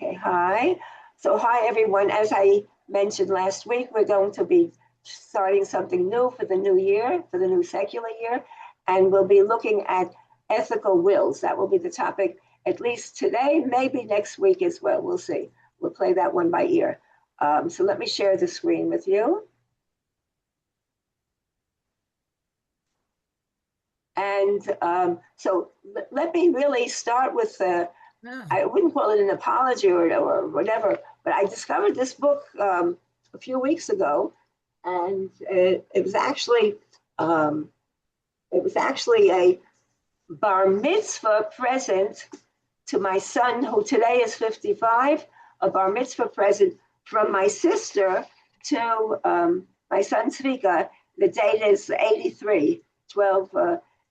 Okay, hi. So hi everyone. As I mentioned last week, we're going to be starting something new for the new year, for the new secular year, and we'll be looking at ethical wills. That will be the topic at least today, maybe next week as well. We'll see. We'll play that one by ear. So let me share the screen with you. And so let me really start with I wouldn't call it an apology or whatever, but I discovered this book a few weeks ago, and it was actually a bar mitzvah present to my son, who today is 55, a bar mitzvah present from my sister to my son Zvika. The date is 83,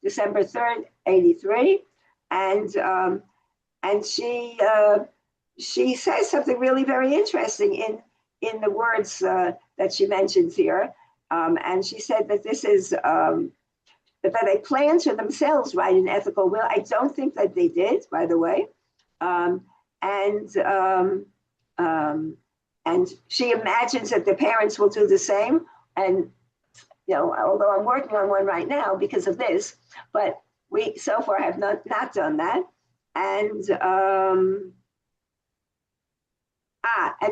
December 3rd, 83, and she says something really very interesting in the words that she mentions here, and she said that this is that they planned to themselves write an ethical will. I don't think that they did, by the way, and she imagines that the parents will do the same. And although I'm working on one right now because of this, but we so far have not done that. And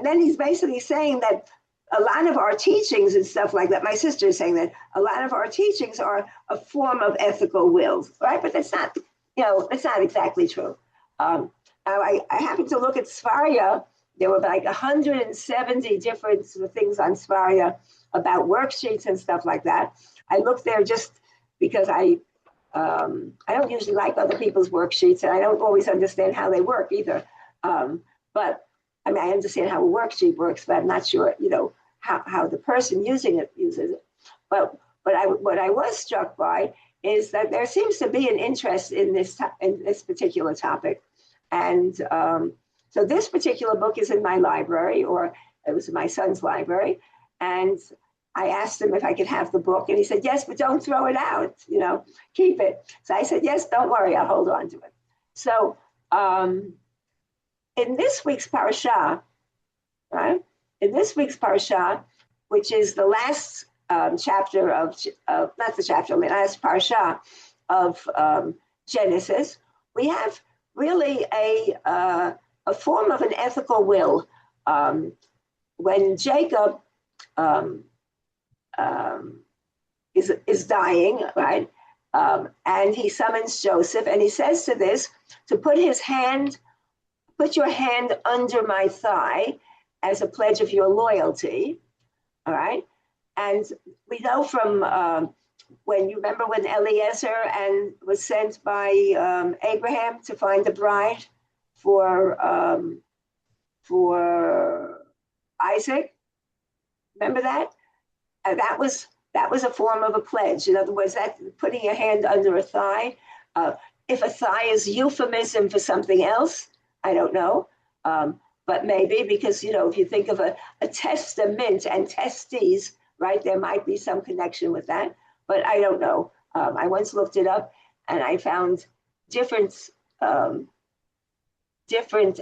then he's basically saying that a lot of our teachings and stuff like that, my sister is saying that a lot of our teachings are a form of ethical wills, right? But that's not, it's not exactly true. I happened to look at Svarya. There were like 170 different things on Svarya about worksheets and stuff like that. I looked there just because I don't usually like other people's worksheets, and I don't always understand how they work either. But I mean, I understand how a worksheet works, but I'm not sure, how the person using it uses it. But what I was struck by is that there seems to be an interest in this particular topic, and so this particular book is in my library, or it was in my son's library, and I asked him if I could have the book, and he said, yes, but don't throw it out, keep it. So I said, yes, don't worry, I'll hold on to it. So in this week's parasha, right? In this week's parasha, which is the last chapter not the chapter, the last parasha of Genesis, we have really a form of an ethical will. When Jacob is dying, right? And he summons Joseph, and he says to this, to put your hand under my thigh as a pledge of your loyalty, all right? And we know from when Eliezer was sent by Abraham to find a bride for Isaac, remember that? That was a form of a pledge. In other words, that putting your hand under a thigh. If a thigh is euphemism for something else, I don't know, but maybe because if you think of a testament and testes, right, there might be some connection with that, but I don't know. I once looked it up, and I found different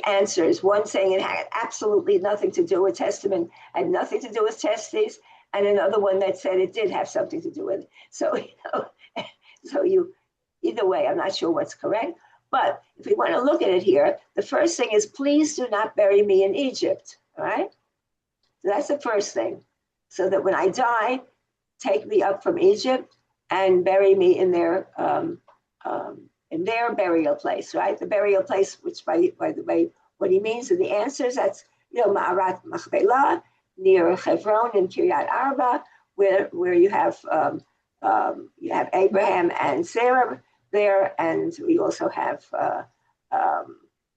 answers. One saying it had absolutely nothing to do with testament, had nothing to do with testes, and another one that said it did have something to do with it. So, either way, I'm not sure what's correct. But if we want to look at it here, the first thing is, please do not bury me in Egypt, all right? So that's the first thing. So that when I die, take me up from Egypt and bury me in their burial place, right? The burial place, which by the way, what he means in the answers, that's Ma'arat Machpelah, near Hebron in Kiryat Arba, where you have Abraham and Sarah there, and we also have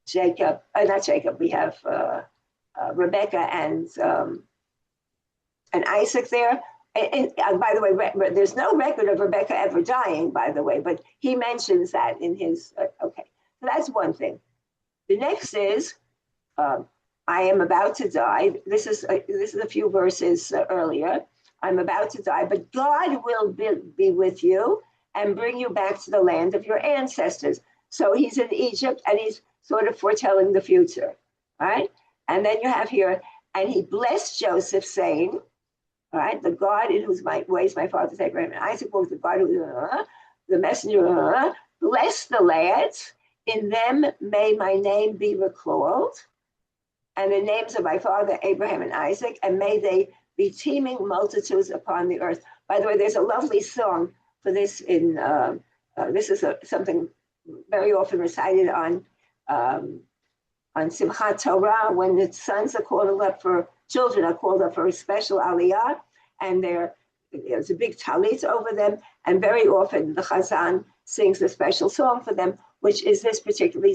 Jacob. Not Jacob. We have Rebecca and Isaac there. And by the way, there's no record of Rebecca ever dying, by the way, but he mentions that in his. Okay, so that's one thing. The next is, I am about to die. This is a few verses earlier. I'm about to die, but God will be with you and bring you back to the land of your ancestors. So he's in Egypt, and he's sort of foretelling the future. right? And then you have here, and he blessed Joseph, saying, all right, the God in whose ways my fathers Abraham and Isaac walked, the God who, the messenger, bless the lads, in them may my name be recalled, and the names of my father Abraham and Isaac, and may they be teeming multitudes upon the earth. By the way, there's a lovely song for this in, this is something very often recited on Simchat Torah, when the sons are called up for, children are called up for a special aliyah, and there's a big talit over them, and very often the Chazan sings a special song for them, which is this particular,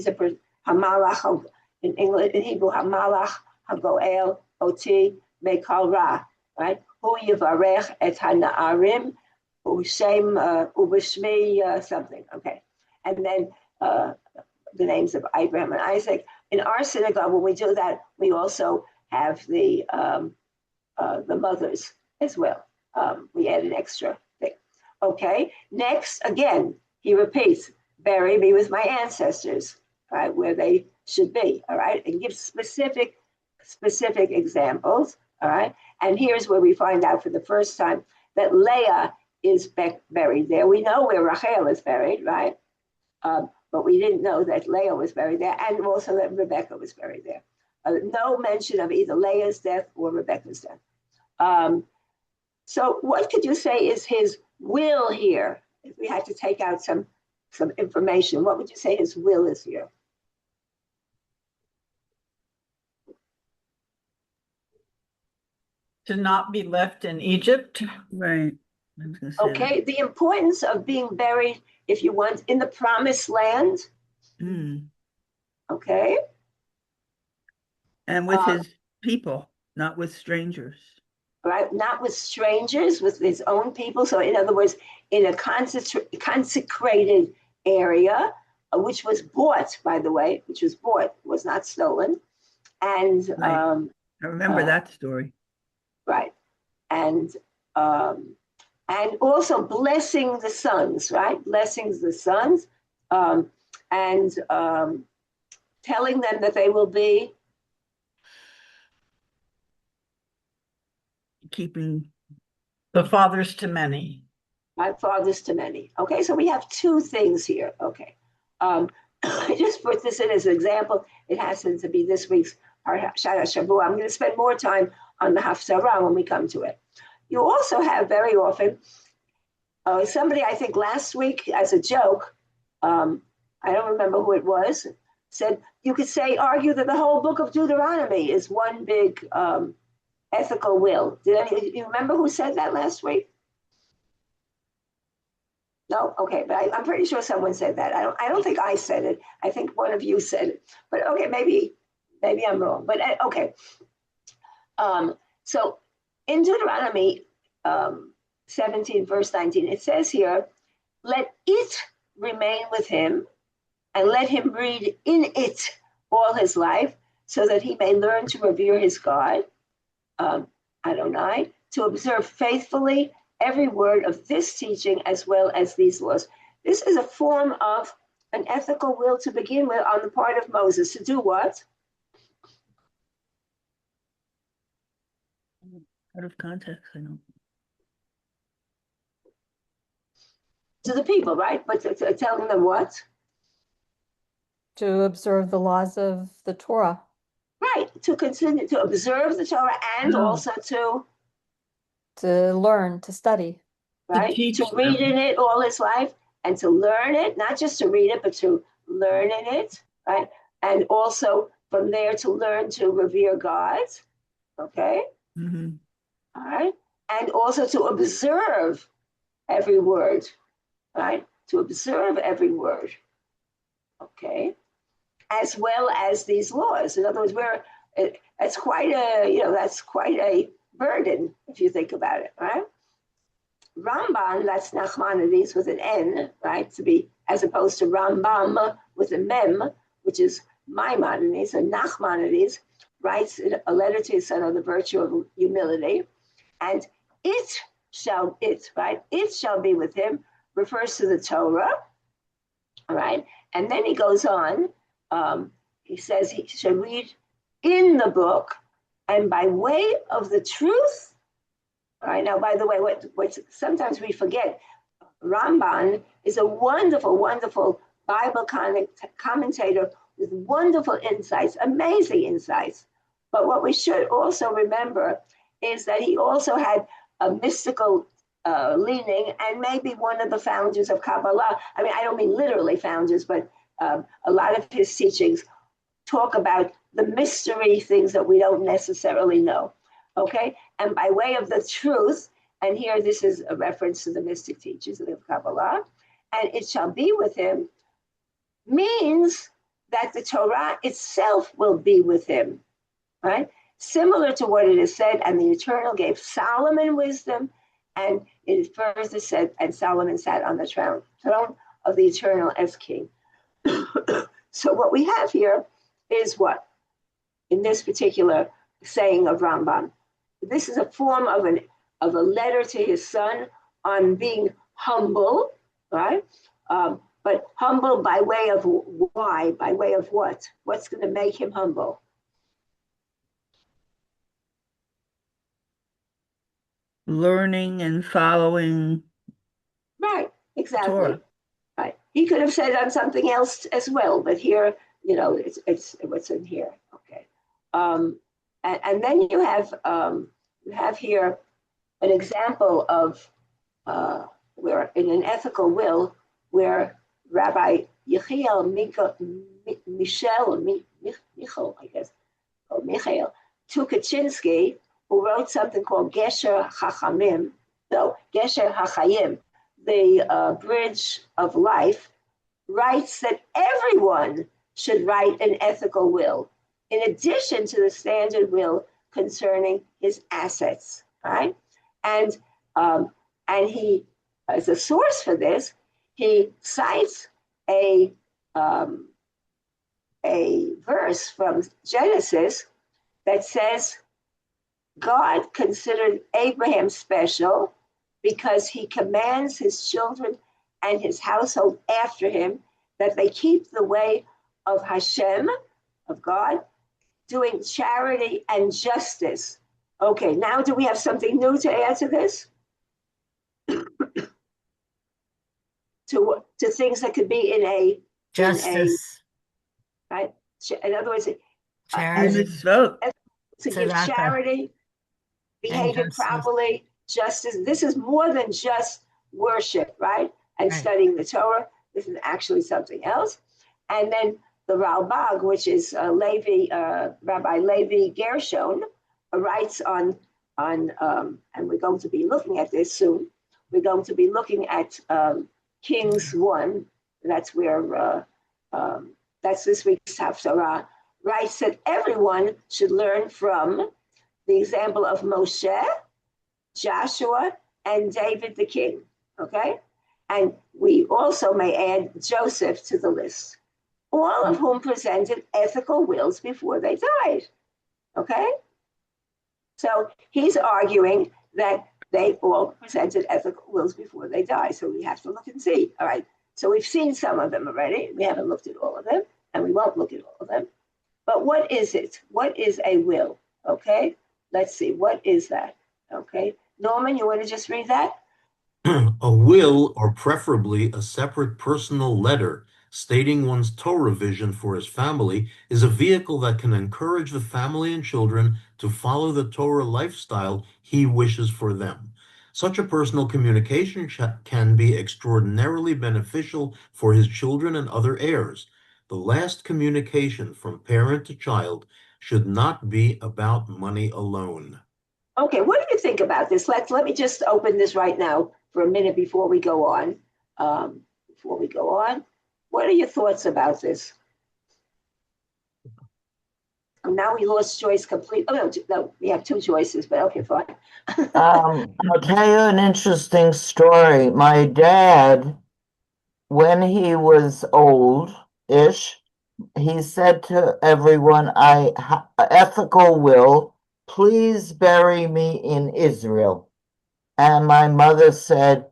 Hamalach, in English, in Hebrew, Hamalach Hagoel Oti Mekal Ra, right? Hu Yivarech et Hanaarim Ushem Ubishmi something, okay. And then the names of Abraham and Isaac. In our synagogue, when we do that, we also have the mothers as well. We add an extra thing. Okay, next, again, he repeats, bury me with my ancestors, right, where they should be, all right, and gives specific examples, all right. And here's where we find out for the first time that Leah is buried there. We know where Rachel is buried, right? But we didn't know that Leah was buried there, and also that Rebecca was buried there. No mention of either Leah's death or Rebecca's death. So what could you say is his will here? If we had to take out some information, what would you say his will is here? To not be left in Egypt. Right. Okay, the importance of being buried, if you want, in the promised land. Okay. And with his people, not with strangers. Right, not with strangers, with his own people. So in other words, in a consecrated area, which was bought, by the way, was not stolen. And right. I remember that story. Right. And also blessing the sons, right? Blessings the sons, and telling them that they will be keeping the fathers to many. Right, fathers to many. Okay, so we have two things here. Okay. I just put this in as an example. It happens to be this week's Parshat Shavua. I'm going to spend more time on the haftarah when we come to it. You also have very often, somebody, I think last week as a joke, I don't remember who it was, said you could argue that the whole book of Deuteronomy is one big ethical will. You remember who said that last week? No? Okay, but I'm pretty sure someone said that. I don't think I said it. I think one of you said it. But okay, maybe I'm wrong. But okay. So in Deuteronomy 17, verse 19, it says here, let it remain with him, and let him read in it all his life, so that he may learn to revere his God, Adonai, to observe faithfully every word of this teaching as well as these laws. This is a form of an ethical will to begin with on the part of Moses. To do what? out of context, I know. To the people, right? But telling them what? To observe the laws of the Torah. Right, to continue to observe the Torah and also to learn, to study. Right, to read in it all his life and to learn it, not just to read it, but to learn in it, right? And also from there to learn to revere God, okay? Mm-hmm. All right, and also to observe every word, right? To observe every word, okay? As well as these laws. In other words, that's quite a burden if you think about it, right? Ramban, that's Nachmanides with an N, right? To be as opposed to Rambam with a Mem, which is Maimonides or Nachmanides, writes a letter to his son on the virtue of humility, and it shall be with him, refers to the Torah, all right? And then he goes on. He says he should read in the book and by way of the truth. All right, now, by the way, what sometimes we forget, Ramban is a wonderful, wonderful Bible commentator with wonderful insights, amazing insights. But what we should also remember is that he also had a mystical leaning and maybe one of the founders of Kabbalah. I mean, I don't mean literally founders, but a lot of his teachings talk about the mystery things that we don't necessarily know. Okay, and by way of the truth, and here this is a reference to the mystic teachings of Kabbalah, and it shall be with him, means that the Torah itself will be with him, right? Similar to what it is said, and the Eternal gave Solomon wisdom, and it further said, and Solomon sat on the throne of the Eternal as king. So what we have here is what? In this particular saying of Rambam, this is a form of a letter to his son on being humble, right? But humble by way of why? By way of what? What's going to make him humble? Learning and following Right, exactly. Torah. Right. He could have said on something else as well, but here, it's what's in here. Okay. And then you have here an example of where in an ethical will where Rabbi Yechiel Michael Tukachinsky, who wrote something called Gesher Hachayim, the Bridge of Life, writes that everyone should write an ethical will, in addition to the standard will concerning his assets, right? And he, as a source for this, he cites a verse from Genesis that says God considered Abraham special because he commands his children and his household after him that they keep the way of Hashem, of God, doing charity and justice. Okay, now do we have something new to add to this? to things that could be in a Justice. right? In other words, Charity. Mitzvot. to give Tzedakah. charity, behaving justice. properly, justice. This is more than just worship, right? And Right. studying the Torah. This is actually something else. And then the Ralbag, which is Rabbi Levi Gershon, writes on, and we're going to be looking at this soon. We're going to be looking at Kings 1. That's where, that's this week's haftarah. Writes that everyone should learn from the example of Moshe, Joshua, and David the king, okay? And we also may add Joseph to the list, all of whom presented ethical wills before they died, okay? So he's arguing that they all presented ethical wills before they died. So we have to look and see, all right? So we've seen some of them already. We haven't looked at all of them, and we won't look at all of them. But what is it? What is a will, okay? Let's see, what is that, okay? Norman, you want to just read that? A will, or preferably a separate personal letter stating one's Torah vision for his family, is a vehicle that can encourage the family and children to follow the Torah lifestyle he wishes for them. Such a personal communication can be extraordinarily beneficial for his children and other heirs. The last communication from parent to child should not be about money alone. Okay, what do you think about this? Let me just open this right now for a minute before we go on. What are your thoughts about this? Now we lost Joyce completely. Oh, no, we have two choices, but okay, fine. I'll tell you an interesting story. My dad, when he was old-ish, he said to everyone, ethical will, please bury me in Israel. And my mother said,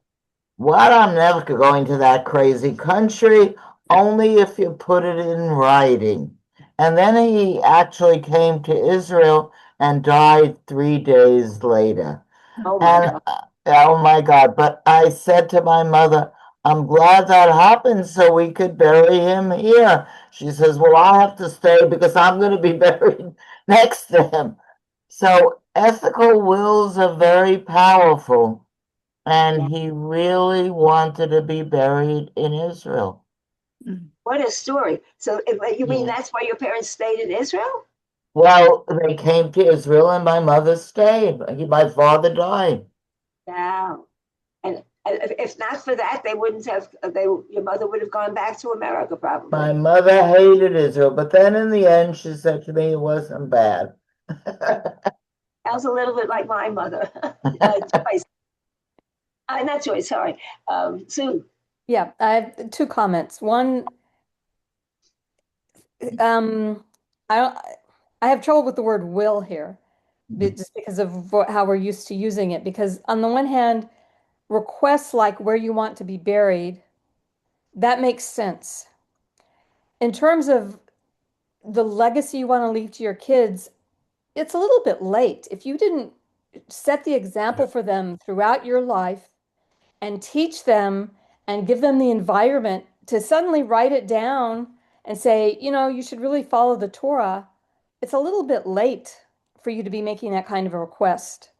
what? I'm never going to that crazy country, only if you put it in writing. And then he actually came to Israel and died 3 days later. Oh my And God. oh my God, but I said to my mother, I'm glad that happened so we could bury him here. She says, well, I have to stay because I'm going to be buried next to him. So ethical wills are very powerful, and Yeah. he really wanted to be buried in Israel. What a story. So you mean Yeah. that's why your parents stayed in Israel? Well, they came to Israel and my mother stayed. My father died. Wow. And if not for that, they wouldn't have, your mother would have gone back to America My probably. mother hated Israel, but then in the end, she said to me it wasn't bad. Sounds a little bit like my mother. Joyce. Not Joyce, sorry. Sue. Yeah, I have two comments. One, um, I don't, I have trouble with the word will here, just because of how we're used to using it. Because on the one hand, requests like where you want to be buried, that makes sense. In terms of the legacy you want to leave to your kids, it's a little bit late. If you didn't set the example for them throughout your life and teach them and give them the environment to suddenly write it down and say, you should really follow the Torah, it's a little bit late for you to be making that kind of a request.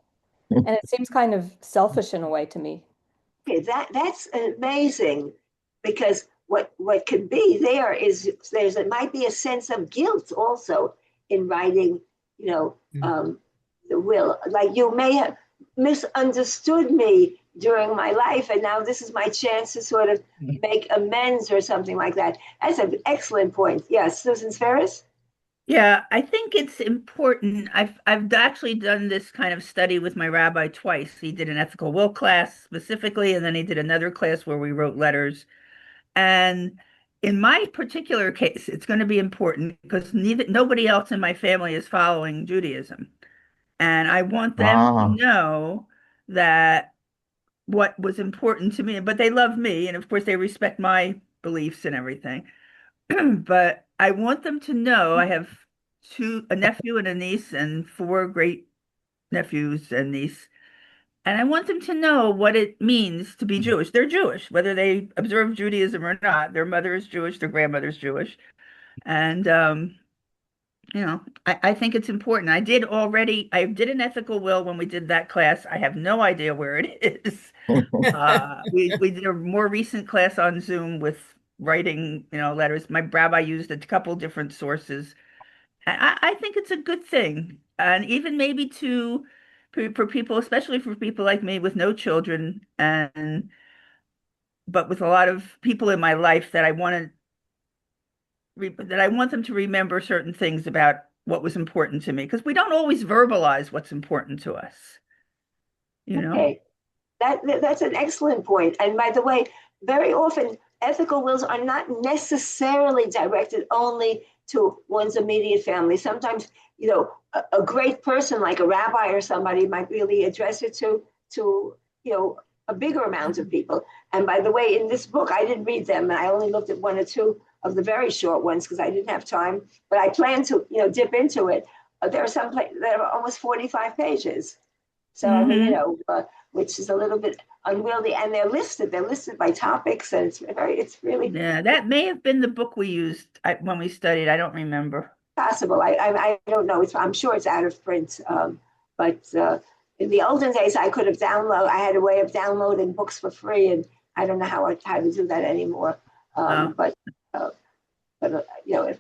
And it seems kind of selfish in a way to me. Okay, that's amazing because what could be there is it might be a sense of guilt also in writing, the will. Like you may have misunderstood me during my life, and now this is my chance to sort of make amends or something like that. That's an excellent point. Yes, Susan Ferris? Yeah, I think it's important. I've actually done this kind of study with my rabbi twice. He did an ethical will class specifically, and then he did another class where we wrote letters. And in my particular case, it's going to be important because nobody else in my family is following Judaism. And I want them to Ah. know that what was important to me, but they love me, and of course they respect my beliefs and everything. But I want them to know I have a nephew and a niece and four great nephews and niece. And I want them to know what it means to be Jewish. They're Jewish, whether they observe Judaism or not. Their mother is Jewish, their grandmother's Jewish. And I think it's important. I did an ethical will when we did that class. I have no idea where it is. We did a more recent class on Zoom with writing, letters. My rabbi used a couple different sources. I think it's a good thing. And even maybe for people, especially for people like me with no children but with a lot of people in my life that I want them to remember certain things about what was important to me because we don't always verbalize what's important to us, you know? Okay. That's an excellent point. And by the way, very often ethical wills are not necessarily directed only to one's immediate family. Sometimes, a great person like a rabbi or somebody might really address it to a bigger amount of people. And by the way, in this book, I didn't read them. I only looked at one or two of the very short ones because I didn't have time. But I plan to dip into it. There are some that are almost 45 pages. So I mean, which is a little bit unwieldy, and they're listed. They're listed by topics, and it's really Yeah, that may have been the book we used when we studied. I don't remember. possible. I don't know. I'm sure it's out of print. But in the olden days, I could have downloaded. I had a way of downloading books for free, and I don't know how to do that anymore. Oh. But if,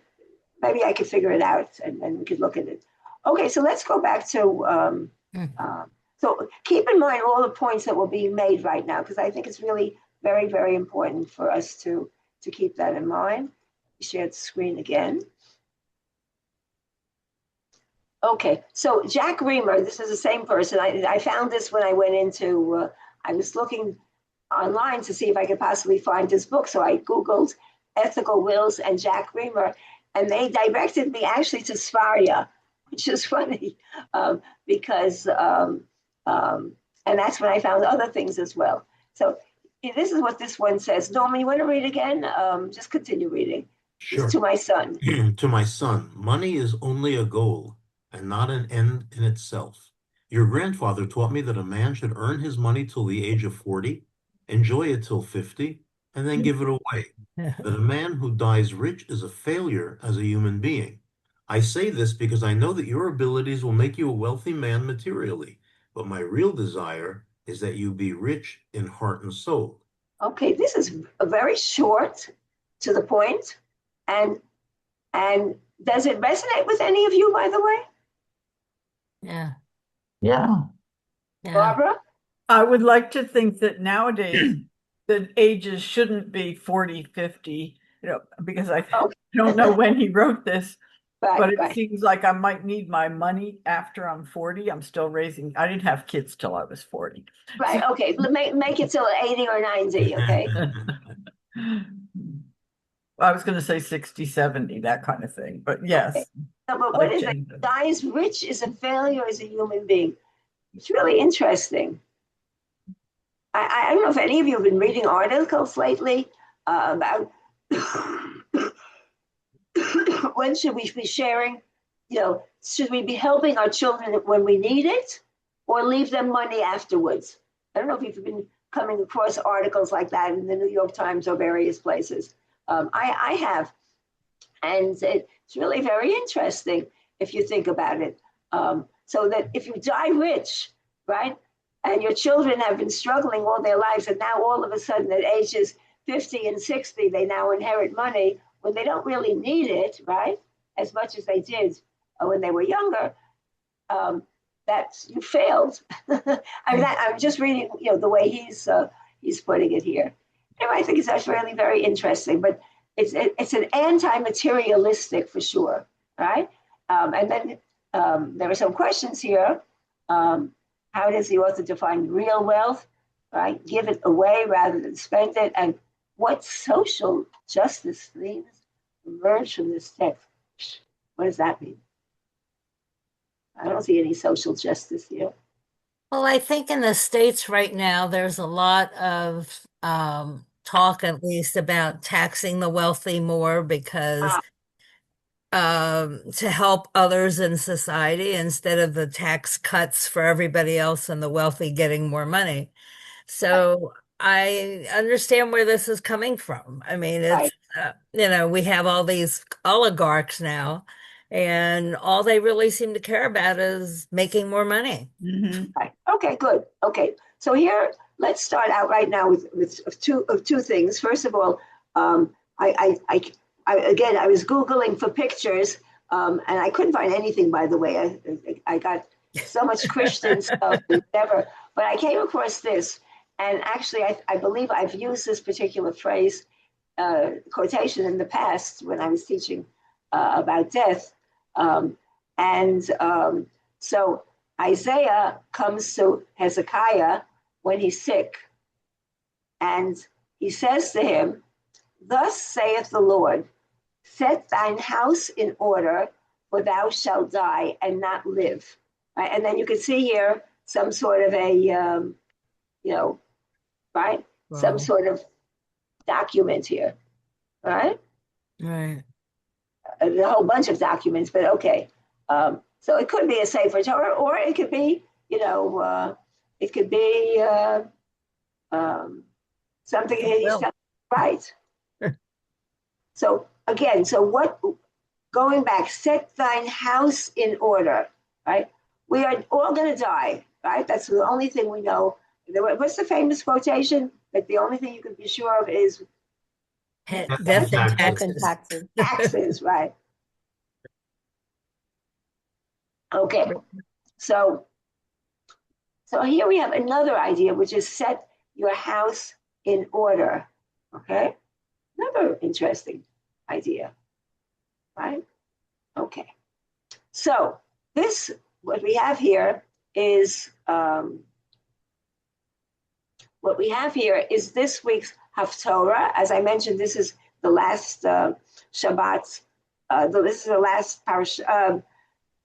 maybe I could figure it out, and we could look at it. Okay, so let's go back to. So keep in mind all the points that will be made right now, because I think it's really very, very important for us to keep that in mind. Share the screen again. Okay, so Jack Reamer, this is the same person. I found this when I went into, I was looking online to see if I could possibly find his book. So I Googled ethical wills and Jack Reamer, and they directed me actually to Svaria, which is funny because and that's when I found other things as well. So this is what this one says. Norman, you want to read again? Just continue reading. Sure. To my son. To my son, money is only a goal and not an end in itself. Your grandfather taught me that a man should earn his money till the age of 40, enjoy it till 50, and then give it away. That a man who dies rich is a failure as a human being. I say this because I know that your abilities will make you a wealthy man materially, but my real desire is that you be rich in heart and soul. Okay, this is a very short, to the point, and does it resonate with any of you, by the way? Yeah. Yeah. Yeah. Barbara? I would like to think that nowadays the ages shouldn't be 40, 50, because I Oh, don't know when he wrote this, but right, it right, seems like I might need my money after I'm 40. I'm still raising, I didn't have kids till I was 40. right. Okay, make it till 80 or 90, okay? I was going to say 60, 70, that kind of thing, but yes. No, but what I've is it? changed it. Dies rich is a failure as a human being. It's really interesting. I don't know if any of you have been reading articles lately about when should we be sharing, should we be helping our children when we need it or leave them money afterwards? I don't know if you've been coming across articles like that in the New York Times or various places. I have. And it's really very interesting if you think about it. So that if you die rich, right, and your children have been struggling all their lives, and now all of a sudden at ages 50 and 60, they now inherit money when they don't really need it, right, as much as they did when they were younger, that's you failed. I mean, I'm just reading, the way he's putting it here. Anyway, I think it's actually really very interesting, but it's an anti-materialistic for sure, right? And then there are some questions here. How does the author define real wealth, right? Give it away rather than spend it. And what social justice themes emerge from this text? What does that mean? I don't see any social justice here. Well, I think in the States right now, there's a lot of talk, at least, about taxing the wealthy more because to help others in society instead of the tax cuts for everybody else and the wealthy getting more money. So I understand where this is coming from. I mean, Right. we have all these oligarchs now, and all they really seem to care about is making more money. Mhm. Right. Okay, good. Okay. So here, let's start out right now with two things. First of all, I was Googling for pictures, and I couldn't find anything, by the way. I got so much Christian stuff and whatever, but I came across this. And actually, I believe I've used this particular phrase, quotation in the past when I was teaching about death. So Isaiah comes to Hezekiah when he's sick, and he says to him, "Thus saith the Lord, set thine house in order, for thou shalt die and not live." Right? And then you can see here some sort of a, right? Some Wow. sort of document here, right? Right. A whole bunch of documents, but okay. So it could be a safer Torah, or it could be, it could be something he's done right. So again, going back, set thine house in order, right? We are all going to die, right? That's the only thing we know. What's the famous quotation? That the only thing you can be sure of is Death and Death and taxes. taxes. taxes, right? Okay, so here we have another idea, which is set your house in order. Okay, another interesting idea, right? Okay, so what we have here is this week's haftarah. As I mentioned, this is the last Shabbat. This is the last parsha.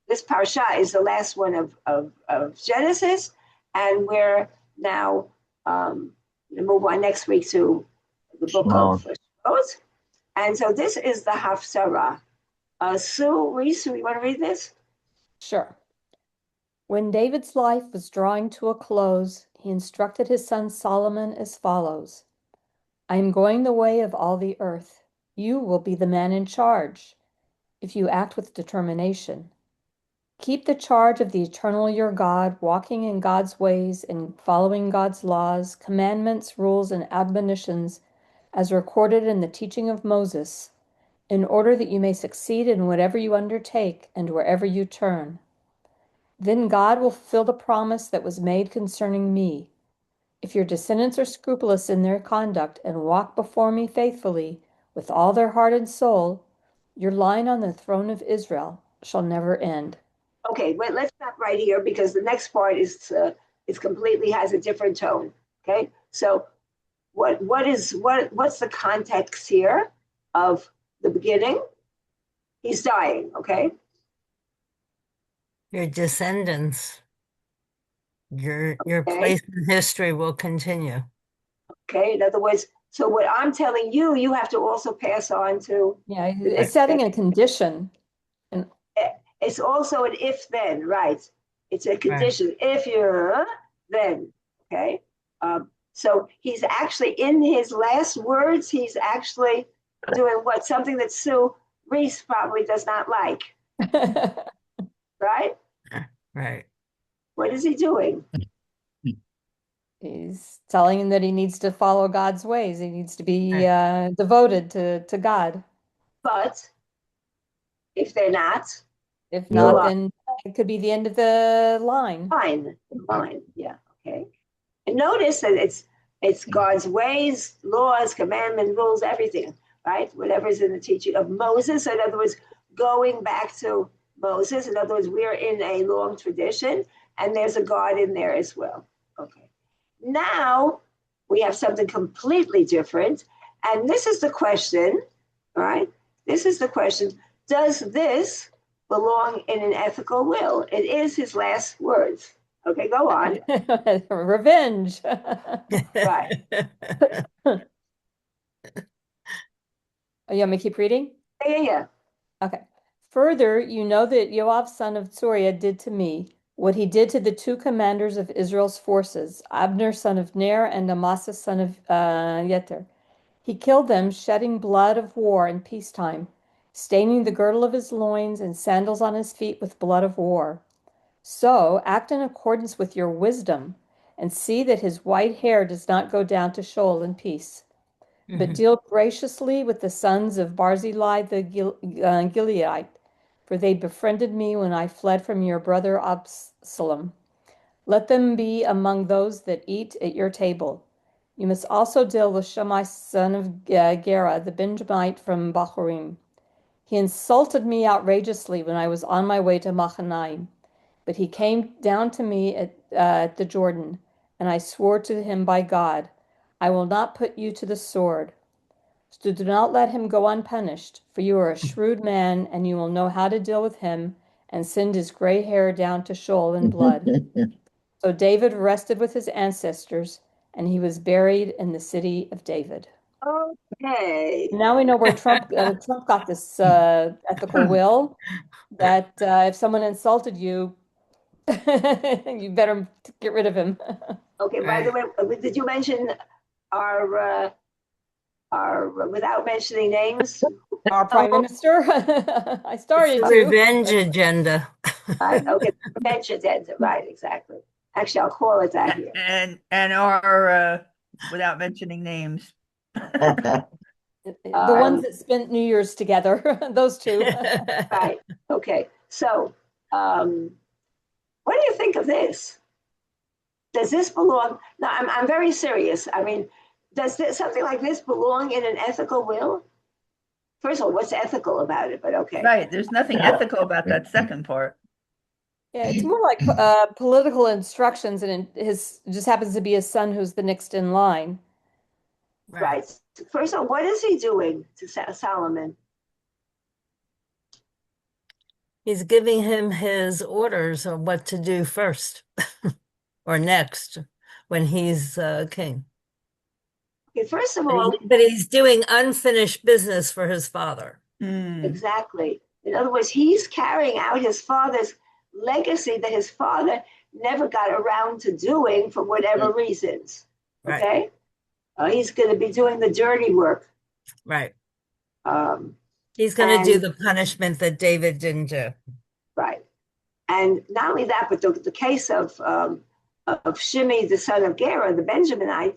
This parsha is the last one of Genesis, and we're now move on next week to the book of Shemot. And so this is the haftarah. Sue, Reese, you want to read this? Sure. When David's life was drawing to a close, he instructed his son Solomon as follows: I am going the way of all the earth. You will be the man in charge, if you act with determination. Keep the charge of the eternal your God, walking in God's ways and following God's laws, commandments, rules, and admonitions as recorded in the teaching of Moses, in order that you may succeed in whatever you undertake and wherever you turn. Then God will fulfill the promise that was made concerning me. If your descendants are scrupulous in their conduct and walk before me faithfully with all their heart and soul, your line on the throne of Israel shall never end. Okay, wait, let's stop right here because the next part is completely has a different tone. Okay, so what's the context here of the beginning? He's dying. Okay, Your descendants, your okay, place in history will continue. okay. In other words, so what I'm telling you, you have to also pass on to. Yeah, it's setting a condition. And It's also an if then, right? It's a condition. Right. If you're then, okay. So he's actually in his last words. He's actually doing what something that Sue Reese probably does not like, right? Right. What is he doing? he's telling him that he needs to follow God's ways. He needs to be devoted to God. But if they're not, If Yeah. not, then it could be the end of the line. fine, yeah, okay. And notice that it's God's ways, laws, commandments, rules, everything, right? Whatever's in the teaching of Moses. In other words, going back to Moses. In other words, we're in a long tradition, and there's a God in there as well. Okay. Now we have something completely different, and this is the question, right? This is the question: does this belong in an ethical will? It is his last words. Okay, go on. Revenge. Right. Oh, you want me to keep reading? Yeah. Okay. Further, you know that Yoav, son of Tsuriah, did to me what he did to the two commanders of Israel's forces, Abner, son of Ner, and Amasa, son of Yeter. He killed them, shedding blood of war in peacetime, staining the girdle of his loins and sandals on his feet with blood of war. So act in accordance with your wisdom, and see that his white hair does not go down to Sheol in peace. But deal graciously with the sons of Barzillai the Gileadite, for they befriended me when I fled from your brother Absalom. Let them be among those that eat at your table. You must also deal with Shammai son of Gera, the Benjamite from Bahurim. He insulted me outrageously when I was on my way to Machanaim, but he came down to me at the Jordan, and I swore to him by God, I will not put you to the sword. So do not let him go unpunished, for you are a shrewd man, and you will know how to deal with him and send his gray hair down to Sheol in blood. So David rested with his ancestors, and he was buried in the city of David. Okay. Now we know where Trump got this ethical will, that if someone insulted you, you better get rid of him. Okay. By the way, did you mention our without mentioning names? Our prime minister. I started It's a to. revenge agenda. Right. Okay. Prevention agenda. Right. Exactly. Actually, I'll call it that here. And our without mentioning names. The ones that spent New Year's together, those two. Right. Okay. So, what do you think of this? Does this belong? No, I'm very serious. I mean, does something like this belong in an ethical will? First of all, what's ethical about it? But okay. Right. There's nothing ethical about that second part. Yeah, it's more like political instructions, and his just happens to be his son who's the next in line. Right. First of all, what is he doing to Solomon? He's giving him his orders on what to do first or next when he's king. Okay, first of But, all, but he's doing unfinished business for his father. exactly. In other words, he's carrying out his father's legacy that his father never got around to doing for whatever reasons. Right. Okay? He's going to be doing the dirty work. Right. Um, He's going to do and the punishment that David didn't do. right. And not only that, but the case of Shimei, the son of Gera, the Benjaminite,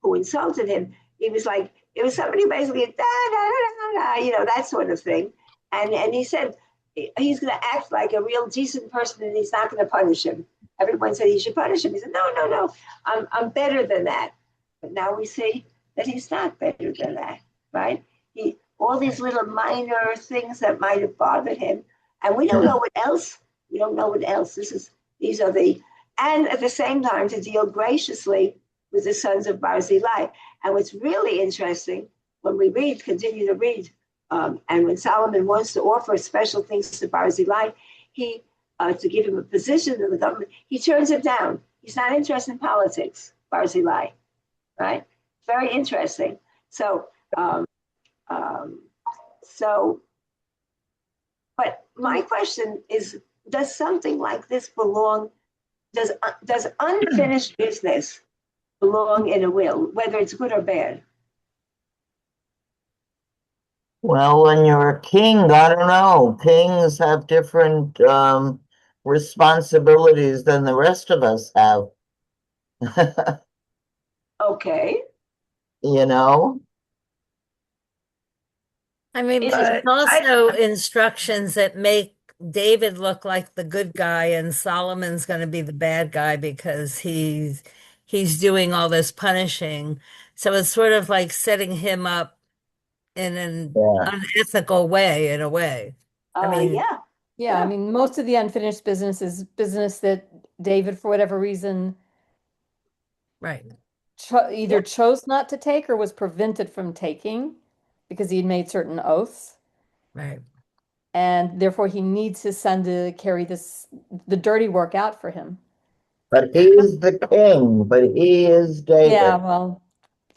who insulted him. He was like, it was somebody basically, da, da, da, da, you know, that sort of thing. And he said he's going to act like a real decent person and he's not going to punish him. Everyone said he should punish him. He said, no, no, no, I'm better than that. But now we see that he's not better than that, right? All these little minor things that might have bothered him, and we don't know what else. We don't know what else. And at the same time to deal graciously with the sons of Barzillai. And what's really interesting when we continue to read, and when Solomon wants to offer special things to Barzillai, to give him a position in the government, he turns it down. He's not interested in politics, Barzillai, right? Very interesting. So, but my question is, does something like this belong? Does unfinished business belong in a will, whether it's good or bad? Well, when you're a king, I don't know. Kings have different responsibilities than the rest of us have. Okay. You know? I mean, but But it's also instructions that make David look like the good guy and Solomon's going to be the bad guy because he's doing all this punishing. So it's sort of like setting him up in an Yeah. unethical way, in a way. I mean, Yeah. Yeah, I mean, most of the unfinished business is business that David, for whatever reason, right. either chose not to take or was prevented from taking because he'd made certain oaths. Right. And therefore he needs his son to carry the dirty work out for him. But he's the king, but he is David. Yeah, well,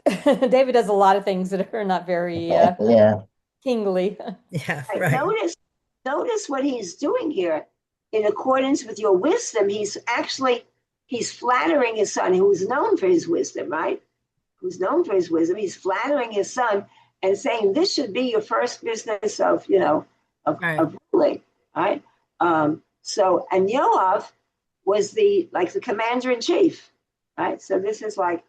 David does a lot of things that are not very Yeah. kingly. Yeah, Right. right. Notice what he's doing here. In accordance with your wisdom, he's flattering his son, who's known for his wisdom, right? Who's known for his wisdom. He's flattering his son and saying, this should be your first business of ruling, right? So, and Yoav was the commander in chief, right? So this is like,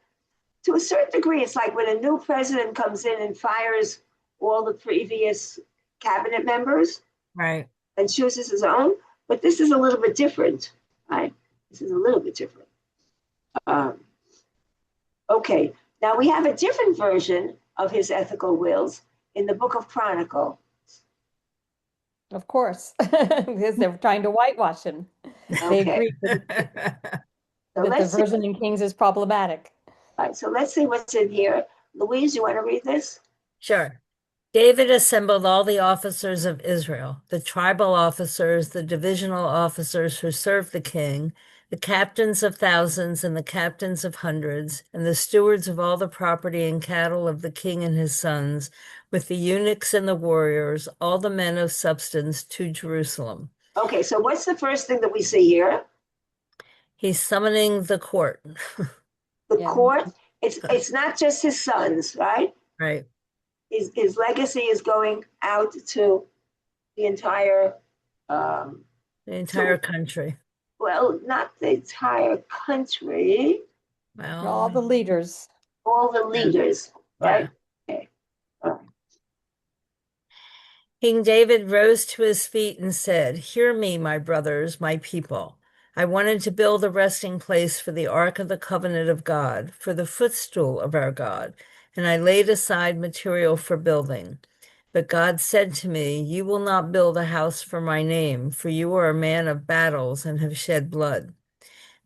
to a certain degree, it's like when a new president comes in and fires all the previous cabinet members, Right. and chooses his own. But this is a little bit different, right? This is a little bit different. Okay, now we have a different version of his ethical wills in the Book of Chronicle. Of course, because they're trying to whitewash him. They Okay. agree that the version in Kings is problematic. All right, so let's see what's in here. Louise, you want to read this? Sure. David assembled all the officers of Israel, the tribal officers, the divisional officers who served the king, the captains of thousands and the captains of hundreds, and the stewards of all the property and cattle of the king and his sons, with the eunuchs and the warriors, all the men of substance, to Jerusalem. Okay, so what's the first thing that we see here? He's summoning the court. The court. It's not just his sons, right? Right. His legacy is going out to the entire country. Well, not the entire country. Well, all the leaders. All the leaders, right? Yeah. Okay. All right. King David rose to his feet and said, "Hear me, my brothers, my people. I wanted to build a resting place for the Ark of the Covenant of God, for the footstool of our God, and I laid aside material for building. But God said to me, 'You will not build a house for my name, for you are a man of battles and have shed blood.'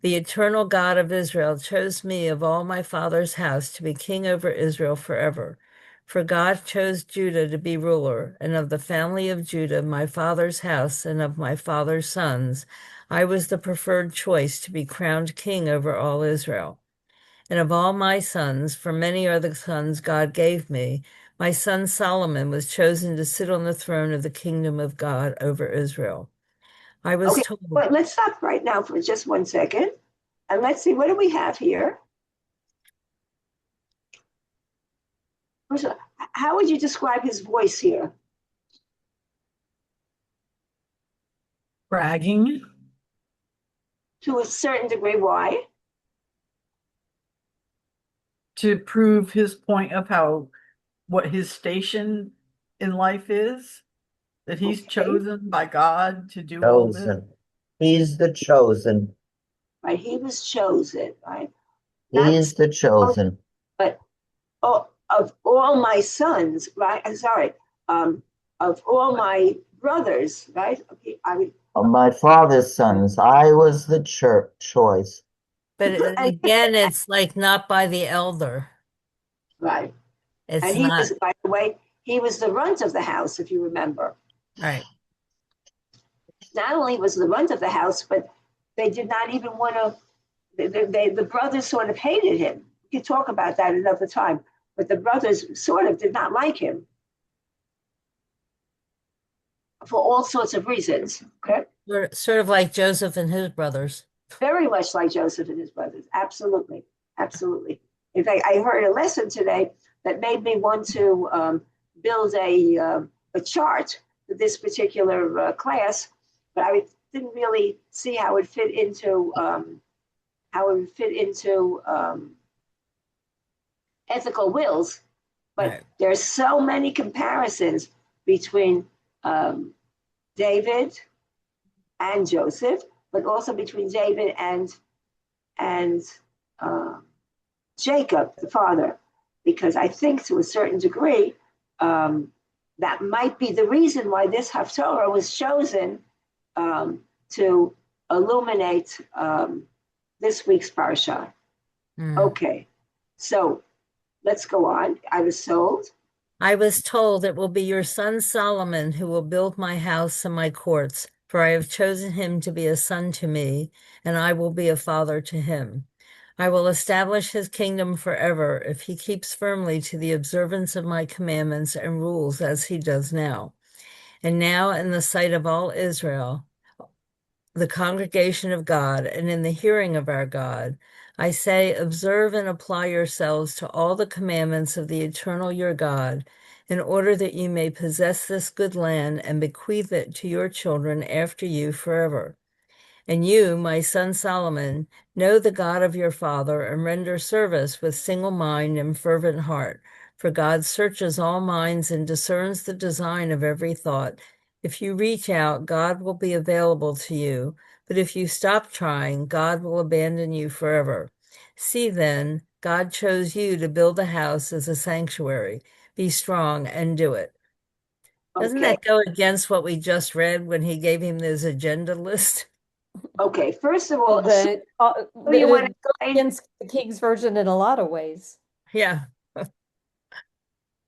The eternal God of Israel chose me of all my father's house to be king over Israel forever. For God chose Judah to be ruler, and of the family of Judah, my father's house, and of my father's sons, I was the preferred choice to be crowned king over all Israel. And of all my sons, for many are the sons God gave me, my son Solomon was chosen to sit on the throne of the kingdom of God over Israel. I was Okay, told, but let's stop right now for just 1 second. And let's see, what do we have here? How would you describe his voice here? Bragging. To a certain degree, why? To prove his point of what his station in life is, that he's Okay. chosen by God to do all this. Chosen. He's the chosen. Right, he was chosen, right? Not He's the chosen. but of all my sons, right? I'm sorry, of all my brothers, right? Okay, Of my father's sons, I was the choice. but again, it's like not by the elder. right. It's And he not was, by the way, he was the runt of the house, if you remember. right. Not only was the runt of the house, but they did not even want to. The brothers sort of hated him. We could talk about that another time. But the brothers sort of did not like him for all sorts of reasons. Okay, Sort of like Joseph and his brothers. very much like Joseph and his brothers. Absolutely, absolutely. In fact, I heard a lesson today that made me want to build a chart for this particular class, but I didn't really see how it fit into ethical wills. But Right. there's so many comparisons between David and Joseph, but also between David and Jacob, the father, because I think to a certain degree that might be the reason why this haftarah was chosen to illuminate this week's parsha. Okay, so let's go on. I was told. I was told it will be your son Solomon who will build my house and my courts, for I have chosen him to be a son to me, and I will be a father to him. I will establish his kingdom forever if he keeps firmly to the observance of my commandments and rules as he does now. And now, in the sight of all Israel, the congregation of God, and in the hearing of our God, I say, observe and apply yourselves to all the commandments of the eternal your God, in order that you may possess this good land and bequeath it to your children after you forever. And you, my son Solomon, know the God of your father and render service with single mind and fervent heart. For God searches all minds and discerns the design of every thought. If you reach out, God will be available to you. But if you stop trying, God will abandon you forever. See then, God chose you to build a house as a sanctuary. Be strong and do it. Doesn't Okay, that go against what we just read when he gave him this agenda list? okay. First of Well, all, so you want it to goes explain against the King's Version in a lot of ways. Yeah.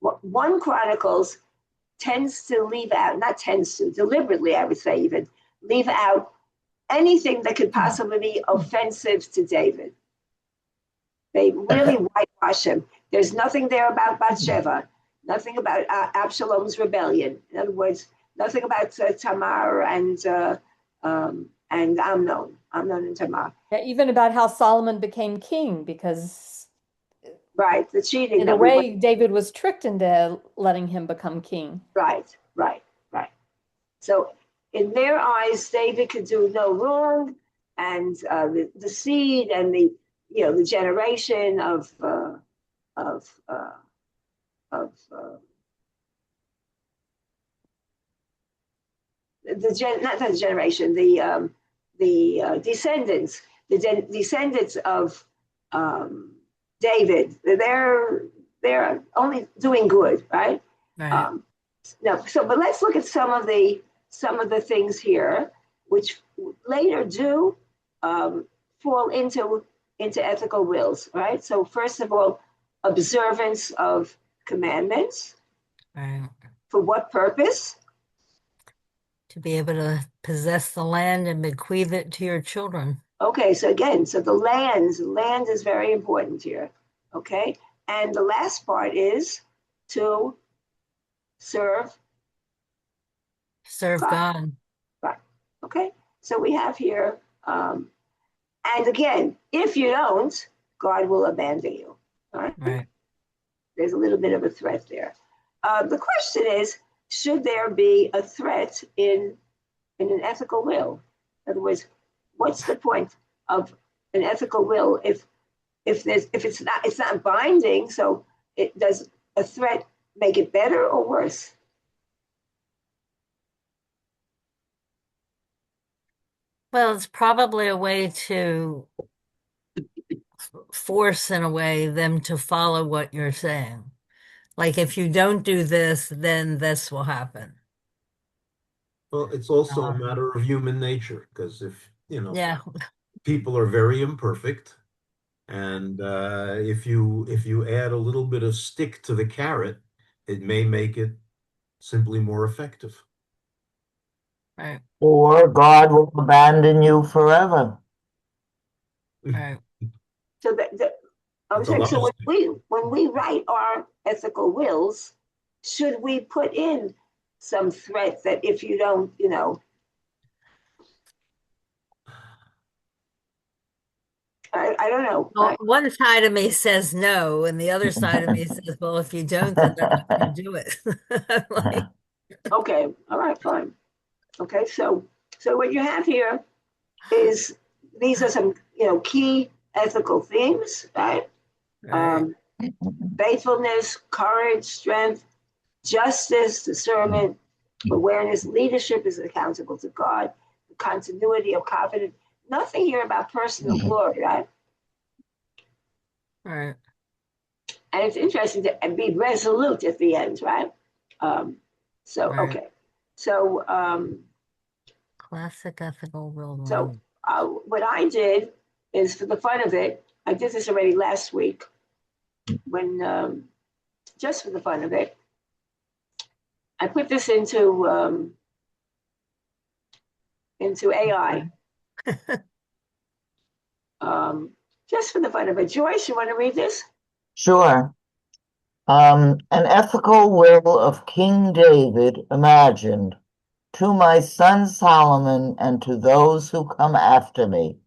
1 Chronicles tends to leave out, not tends to, deliberately, I would say even, leave out anything that could possibly be offensive to David. They really whitewash him. There's nothing there about Bathsheba, nothing about Absalom's rebellion. In other words, nothing about Tamar and Amnon and Tamar. Yeah, even about how Solomon became king, because Right, the cheating in a that we way, David was tricked into letting him become king. right. So in their eyes, David could do no wrong, and the seed and the generation of of uh, of not the generation, the descendants, descendants of David. They're only doing good, right? Right. No, so but let's look at some of the things here, which later do fall into ethical wills, right? So first of all, observance of commandments. Right. For what purpose? To be able to possess the land and bequeath it to your children. Okay, so again, so the land is very important here. Okay, and the last part is to serve Serve God. God. Right. Okay, so we have here, and again, if you don't, God will abandon you. All right, Right. there's a little bit of a threat there. The question is, should there be a threat in an ethical will? In other words, what's the point of an ethical will if it's not binding? So it does a threat make it better or worse? Well, it's probably a way to force, in a way, them to follow what you're saying. Like, if you don't do this, then this will happen. Well, it's also a Um, matter of human nature, because if, yeah, people are very imperfect, and if you add a little bit of stick to the carrot, it may make it simply more effective. right, Or God will abandon you forever. right. So that I'm It's a saying, lot so of when we write our ethical wills, should we put in some threat that if you don't, I don't know, Well, right? one side of me says no, and the other side of me says, well, if you don't, then they're not going to do it. I'm like, Okay, all right, fine. Okay, so what you have here is these are some key ethical themes, right? right, Um, faithfulness, courage, strength, justice, discernment, awareness, leadership is accountable to God, the continuity of confidence. Nothing here about personal glory, right? right, And it's interesting to be resolute at the end, right? Um, so right. okay, so Classic ethical rule so language. what I did is for the fun of it, I did this already last week when just for the fun of it, I put this into AI. Um, just for the fun of it. Joyce, you want to read this? Sure. An ethical will of King David imagined. To my son Solomon and to those who come after me.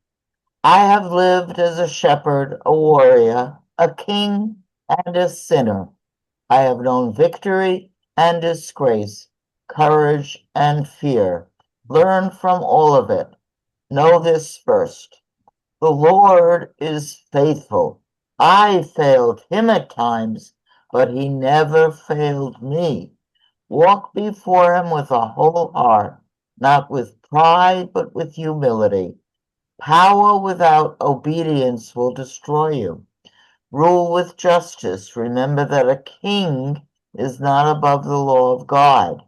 I have lived as a shepherd, a warrior, a king, and a sinner. I have known victory and disgrace, courage and fear. Learn from all of it. Know this first. The Lord is faithful. I failed him at times, but he never failed me. Walk before him with a whole heart, not with pride, but with humility. Power without obedience will destroy you. Rule with justice. Remember that a king is not above the law of God.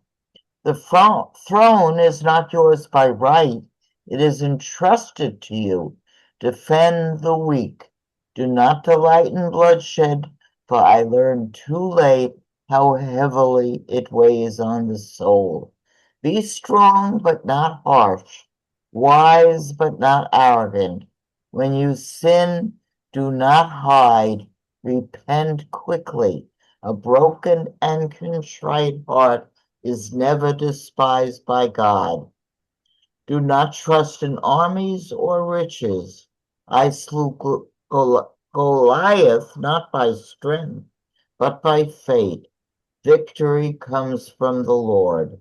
The throne is not yours by right, it is entrusted to you. Defend the weak. Do not delight in bloodshed, for I learned too late how heavily it weighs on the soul. Be strong, but not harsh, wise, but not arrogant. When you sin, do not hide, repent quickly. A broken and contrite heart is never despised by God. Do not trust in armies or riches. I slew Goliath not by strength, but by faith. Victory comes from the Lord.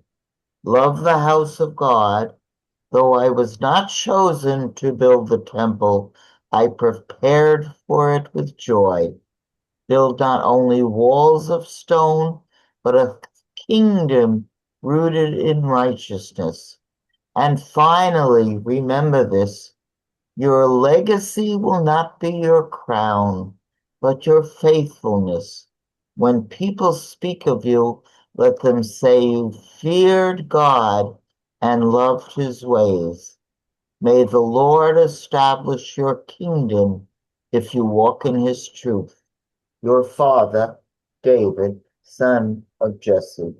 Love the house of God. Though I was not chosen to build the temple, I prepared for it with joy. Build not only walls of stone, but a kingdom rooted in righteousness. And finally, remember this, your legacy will not be your crown, but your faithfulness. When people speak of you, let them say you feared God and loved his ways. May the Lord establish your kingdom if you walk in his truth. Your father, David, son of Jesse.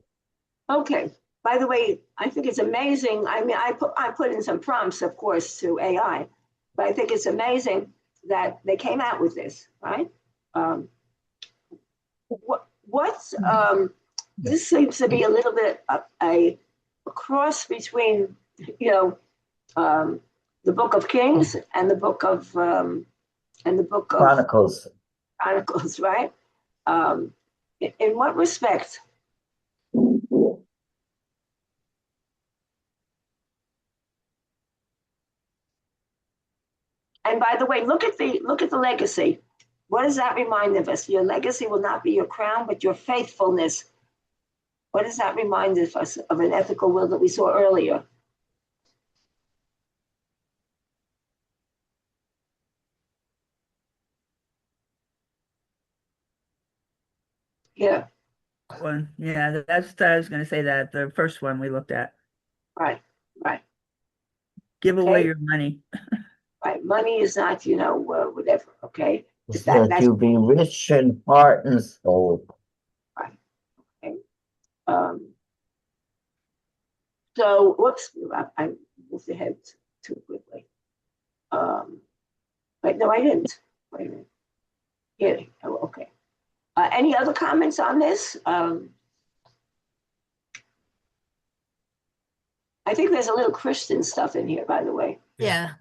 Okay. By the way, I think it's amazing. I mean, I put in some prompts, of course, to AI, But I think it's amazing that they came out with this, right? What's this seems to be a little bit a cross between, you know, the Book of Kings and the Book of Chronicles. Chronicles, right? In what respect? And by the way, look at the legacy. What does that remind of us? Your legacy will not be your crown, but your faithfulness. What does that remind of us of an ethical will that we saw earlier? Yeah. One, yeah, that's what I was going to say, that the first one we looked at. Right. Right. Give away Okay. your money. Right. Money is not, whatever. Okay. That you be rich in heart and soul. Right. Okay. So, whoops, I moved ahead too quickly. But no, I didn't. Wait a minute. Yeah. Oh, okay. Any other comments on this? I think there's a little Christian stuff in here, by the way. Yeah.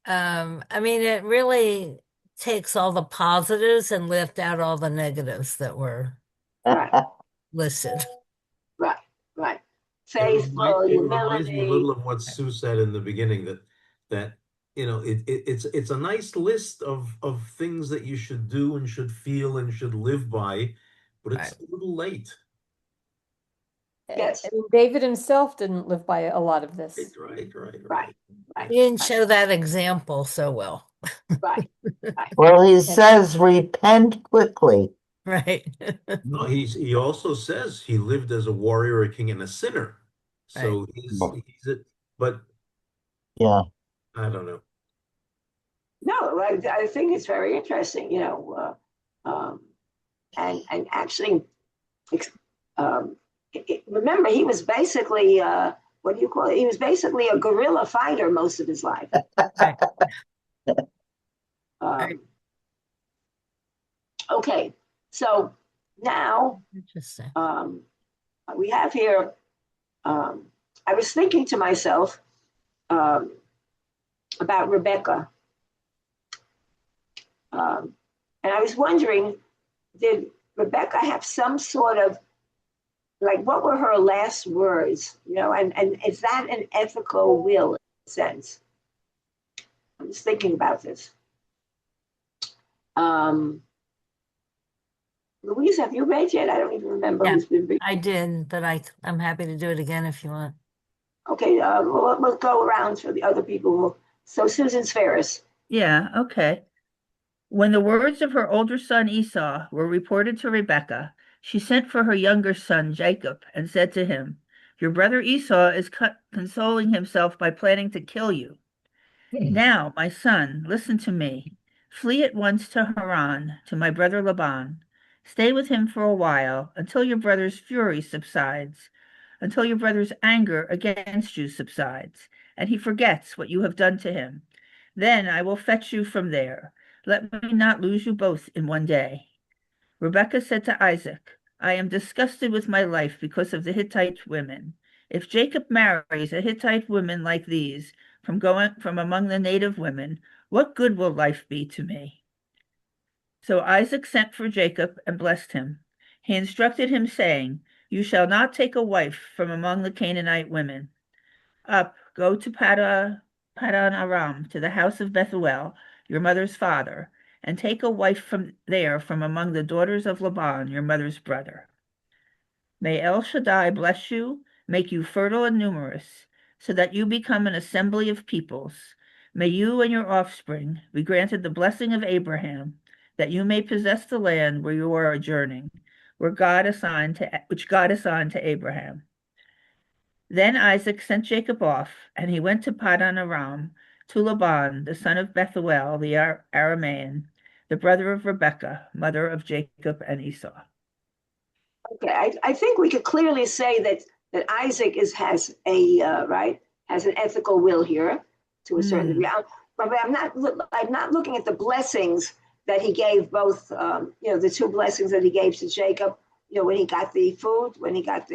I mean, it really takes all the positives and left out all the negatives that were Right. listed. Right. Right. It Faithful, reminds me a little humility. of what Sue said in the beginning, that it's a nice list of things that you should do and should feel and should live by, but it's Right. a little late. Yes. I mean, David himself didn't live by a lot of this. Right. Right. Right. You didn't show that example so well. Right. Right. Well, he says, repent quickly. Right. No, he also says he lived as a warrior, a king, and a sinner. So but Yeah. I don't know. No, I think it's very interesting, and actually, remember, he was basically, what do you call it? He was basically a guerrilla fighter most of his life. Right. Um, okay, so now Interesting. we have here, I was thinking to myself about Rebecca. And I was wondering, did Rebecca have some sort of, like, what were her last words? And is that an ethical will in a sense? I'm just thinking about this. Louise, have you read yet? I don't even remember Yeah, who's been reading. I did, but I'm happy to do it again if you want. Okay, we'll go around for the other people. So Susan's Ferris. Yeah, okay. When the words of her older son Esau were reported to Rebekah, she sent for her younger son Jacob and said to him, "Your brother Esau is consoling himself by planning to kill you. Now, my son, listen to me. Flee at once to Haran, to my brother Laban. Stay with him for a while until your brother's fury subsides, until your brother's anger against you subsides, and he forgets what you have done to him. Then I will fetch you from there. Let me not lose you both in one day." Rebekah said to Isaac, "I am disgusted with my life because of the Hittite women. If Jacob marries a Hittite woman like these, from among the native women, what good will life be to me?" So Isaac sent for Jacob and blessed him. He instructed him, saying, "You shall not take a wife from among the Canaanite women. Up, go to Padan Aram, to the house of Bethuel, your mother's father, and take a wife from among the daughters of Laban, your mother's brother. May El Shaddai bless you, make you fertile and numerous, so that you become an assembly of peoples. May you and your offspring be granted the blessing of Abraham, that you may possess the land where you are adjourning, which God assigned to Abraham." Then Isaac sent Jacob off, and he went to Padan Aram, to Laban, the son of Bethuel the Aramean, the brother of Rebekah, mother of Jacob and Esau. Okay, I think we could clearly say that Isaac has an ethical will here to a certain degree. but I'm not looking at the blessings that he gave both, the two blessings that he gave to Jacob, when he got the food, when he got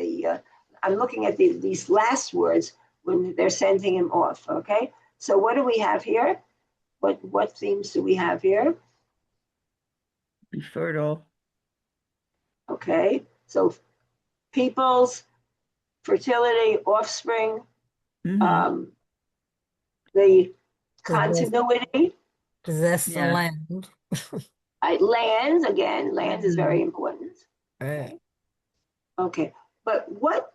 I'm looking at these last words when they're sending him off, okay? So what do we have here? What themes do we have here? Be fertile. Okay, so peoples, fertility, offspring, Mhm. The continuity, Possess the Yeah. land. land, again, land is very important. Right. Okay, but what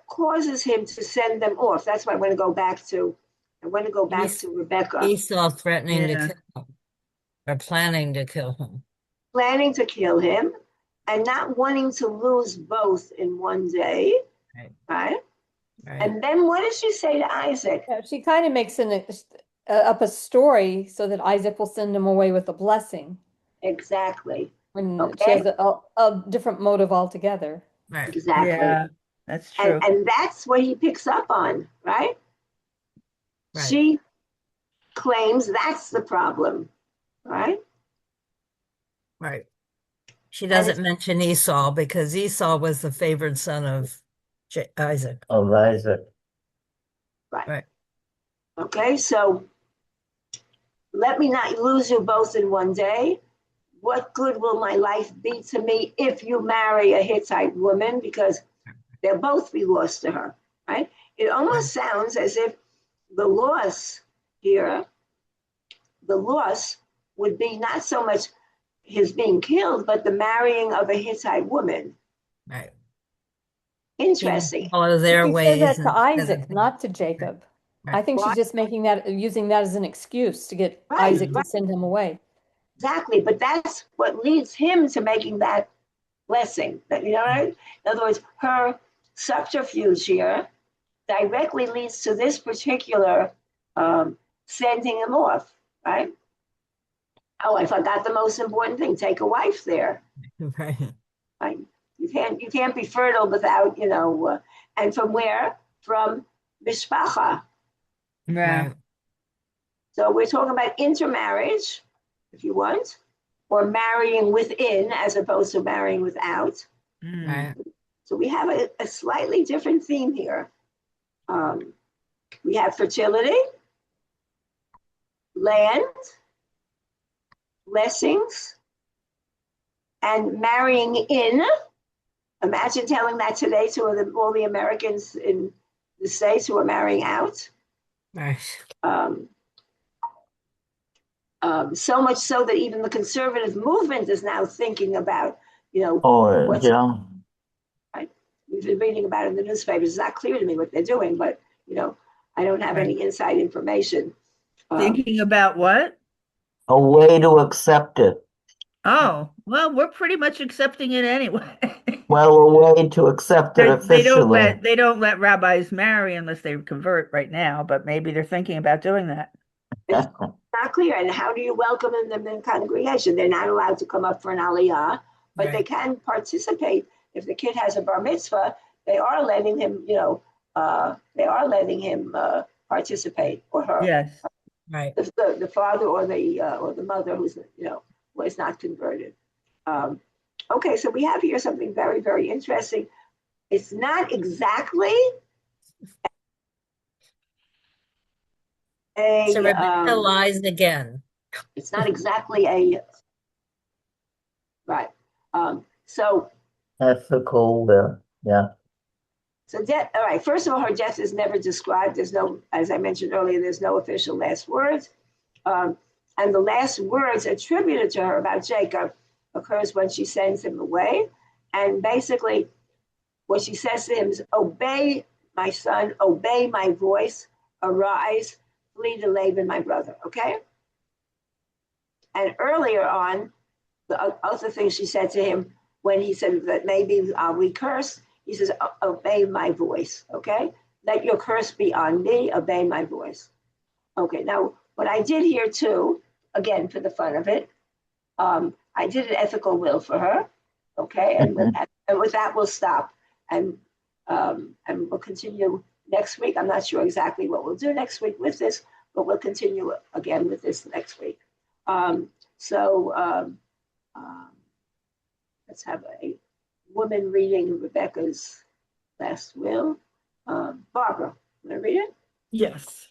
causes him to send them off? That's why I want to go back to Rebecca, Esau threatening to Yeah. kill him, or planning to kill him. planning to kill him and not wanting to lose both in one day, Right. right? Right. And then what does she say to Isaac? Yeah, she kind of makes up a story so that Isaac will send him away with a blessing. Exactly. And she has a different motive altogether. Right. Exactly. Yeah, that's true. And that's what he picks up on, right? Right. She claims that's the problem, right? Right. She doesn't mention Esau because Esau was the favored son of Isaac. Of Isaac. Right. Okay, so let me not lose you both in one day. What good will my life be to me if you marry a Hittite woman? Because they'll both be lost to her, right? It almost sounds as if the loss here, the loss would be not so much his being killed, but the marrying of a Hittite woman. Right. Interesting. Follow their She ways. said that to Isaac, not to Jacob. Right. I think she's just using that as an excuse to get Right, Isaac to send him away. Exactly, but that's what leads him to making that blessing. Right? In other words, her subterfuge here directly leads to this particular sending him off, right? Oh, I forgot the most important thing: take a wife there. Right. Right? You can't be fertile without, and from where? From mishpacha. Yeah. Right. So we're talking about intermarriage, if you want, or marrying within as opposed to marrying without. Right. So we have a slightly different theme here. We have fertility, land, blessings, and marrying in. Imagine telling that today to all the Americans in the States who are marrying out. Right. So much so that even the conservative movement is now thinking about, Oh, yeah. Right? We've been reading about it in the newspapers. It's not clear to me what they're doing, but, I don't have any inside information. Thinking about what? A way to accept it. Oh, well, we're pretty much accepting it anyway. Well, a way to accept it officially. They don't let rabbis marry unless they convert right now, but maybe they're thinking about doing that. It's not clear. And how do you welcome them in congregation? They're not allowed to come up for an aliyah, but they can participate. If the kid has a bar mitzvah, they are letting him, participate, or her. Yes. Right. The father or the mother who's, was not converted. Okay, so we have here something very, very interesting. It's not exactly So Rebecca lies again. It's not exactly a right. So Ethical, yeah. So death. All right. First of all, her death is never described. There's no, as I mentioned earlier, there's no official last words. And the last words attributed to her about Jacob occurs when she sends him away. And basically, what she says to him is, "Obey, my son, obey my voice, arise, flee to Laban, my brother." Okay? And earlier on, the other thing she said to him when he said that maybe I'll recurse, he says, "Obey my voice." Okay? "Let your curse be on me, obey my voice." Okay, now what I did here too, again, for the fun of it, I did an ethical will for her. Okay, and with that, we'll stop. And we'll continue next week. I'm not sure exactly what we'll do next week with this, but we'll continue again with this next week. So let's have a woman reading Rebecca's last will. Barbara, want to read it? Yes.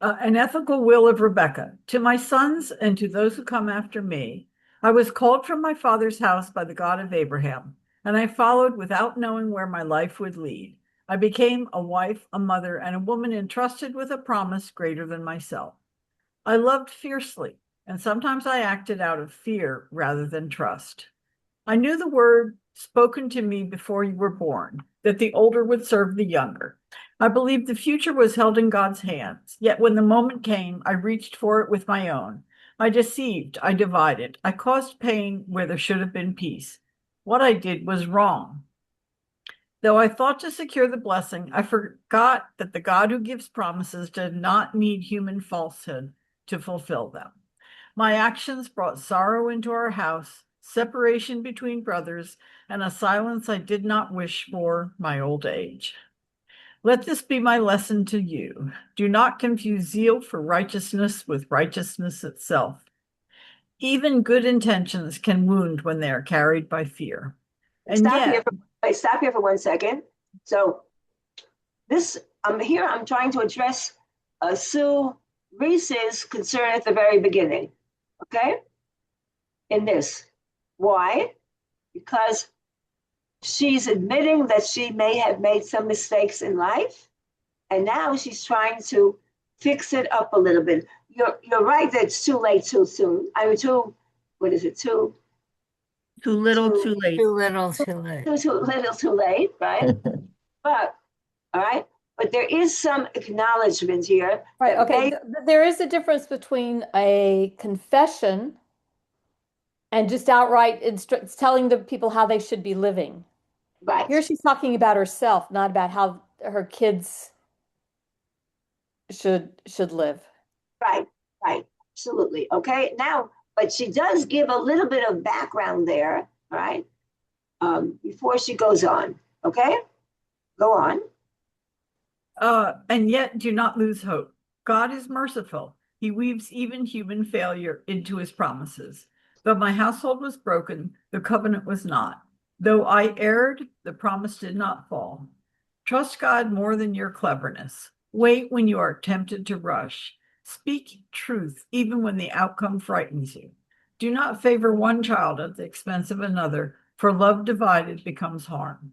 An ethical will of Rebecca. To my sons and to those who come after me, I was called from my father's house by the God of Abraham, and I followed without knowing where my life would lead. I became a wife, a mother, and a woman entrusted with a promise greater than myself. I loved fiercely, and sometimes I acted out of fear rather than trust. I knew the word spoken to me before you were born, that the older would serve the younger. I believed the future was held in God's hands, yet when the moment came, I reached for it with my own. I deceived, I divided, I caused pain where there should have been peace. What I did was wrong. Though I thought to secure the blessing, I forgot that the God who gives promises did not need human falsehood to fulfill them. My actions brought sorrow into our house, separation between brothers, and a silence I did not wish for my old age. Let this be my lesson to you. Do not confuse zeal for righteousness with righteousness itself. Even good intentions can wound when they are carried by fear. And Stop here for 1 second. So this, I'm trying to address Sue Reese's concern at the very beginning. Okay? In this. Why? Because she's admitting that she may have made some mistakes in life, and now she's trying to fix it up a little bit. You're right that it's too late too soon. I mean, what is it? Too little, too late. Too little, too late. Too little, too late, right? But, all right, but there is some acknowledgement here. Right, okay. There is a difference between a confession and just outright telling the people how they should be living. Right. Here she's talking about herself, not about how her kids should live. Right, absolutely. Okay, now, but she does give a little bit of background there, right? Before she goes on. Okay, go on. And yet do not lose hope. God is merciful. He weaves even human failure into his promises. Though my household was broken, the covenant was not. Though I erred, the promise did not fall. Trust God more than your cleverness. Wait when you are tempted to rush. Speak truth even when the outcome frightens you. Do not favor one child at the expense of another, for love divided becomes harm.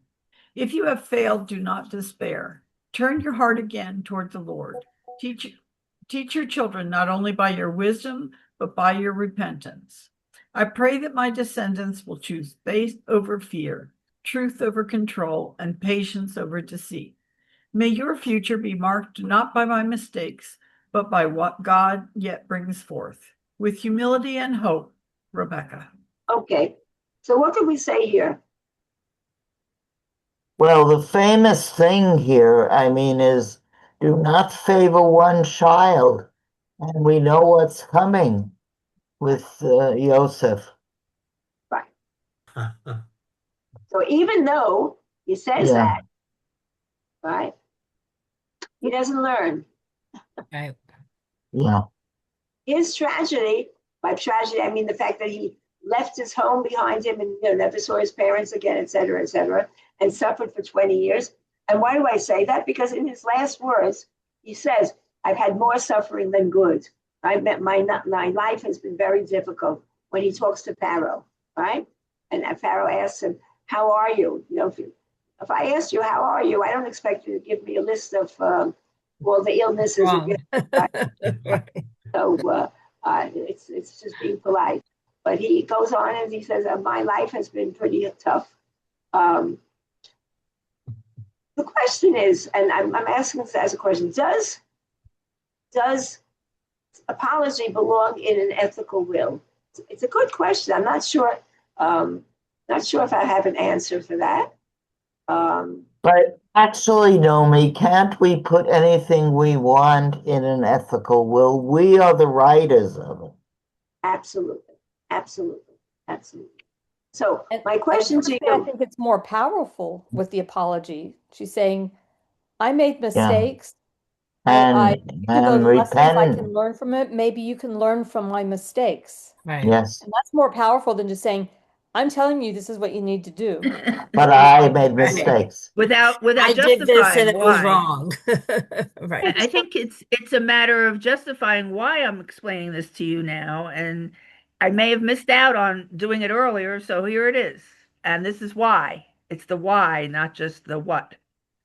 If you have failed, do not despair. Turn your heart again toward the Lord. Teach your children not only by your wisdom, but by your repentance. I pray that my descendants will choose faith over fear, truth over control, and patience over deceit. May your future be marked not by my mistakes, but by what God yet brings forth. With humility and hope, Rebecca. Okay, so what can we say here? Well, the famous thing here, I mean, is do not favor one child. And we know what's coming with Joseph. Right. So even though he says that, right, he doesn't learn. Right. Yeah. His tragedy, by tragedy, I mean the fact that he left his home behind him and never saw his parents again, et cetera, and suffered for 20 years. And why do I say that? Because in his last words, he says, I've had more suffering than good. My life has been very difficult when he talks to Pharaoh, right? And Pharaoh asks him, how are you? If I asked you, how are you? I don't expect you to give me a list of all the illnesses. Right. So it's just being polite. But he goes on and he says, my life has been pretty tough. The question is, and I'm asking this as a question, does apology belong in an ethical will? It's a good question. I'm not sure. Not sure if I have an answer for that. But actually, Nomi, can't we put anything we want in an ethical will? We are the writers of it. Absolutely. So my question to you. I think it's more powerful with the apology. She's saying, I made mistakes. I And to those and lessons, I repent. can learn from it. Maybe you can learn from my mistakes. Right. Yes, And that's more powerful than just saying, I'm telling you this is what you need to do. but I made mistakes. Without I did this and justifying it was why. wrong. Right. I think it's a matter of justifying why I'm explaining this to you now, and I may have missed out on doing it earlier, so here it is. And this is why. It's the why, not just the what.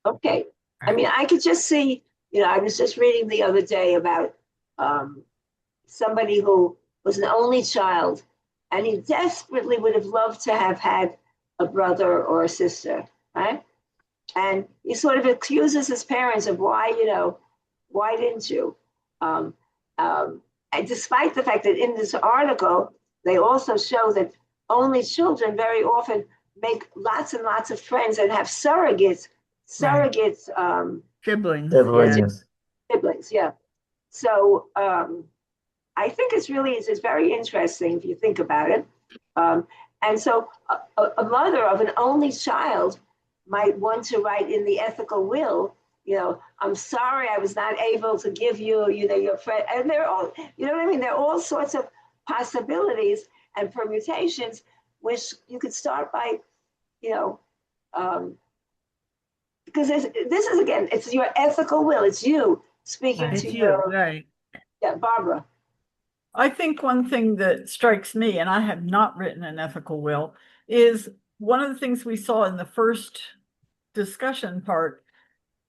Okay. I mean, I could just see, I was just reading the other day about um, somebody who was an only child, and he desperately would have loved to have had a brother or a sister, right? And he sort of accuses his parents of why didn't you? Um, and despite the fact that in this article, they also show that only children very often make lots and lots of friends and have surrogates, Siblings, yeah. Siblings. siblings, yeah. So I think it's very interesting if you think about it. And so a mother of an only child might want to write in the ethical will, I'm sorry I was not able to give you, your friend. And they're all, you know what I mean? There are all sorts of possibilities and permutations, which you could start by, because this is, again, it's your ethical will. It's you speaking It's to you, right. Barbara. I think one thing that strikes me, and I have not written an ethical will, is one of the things we saw in the first discussion part.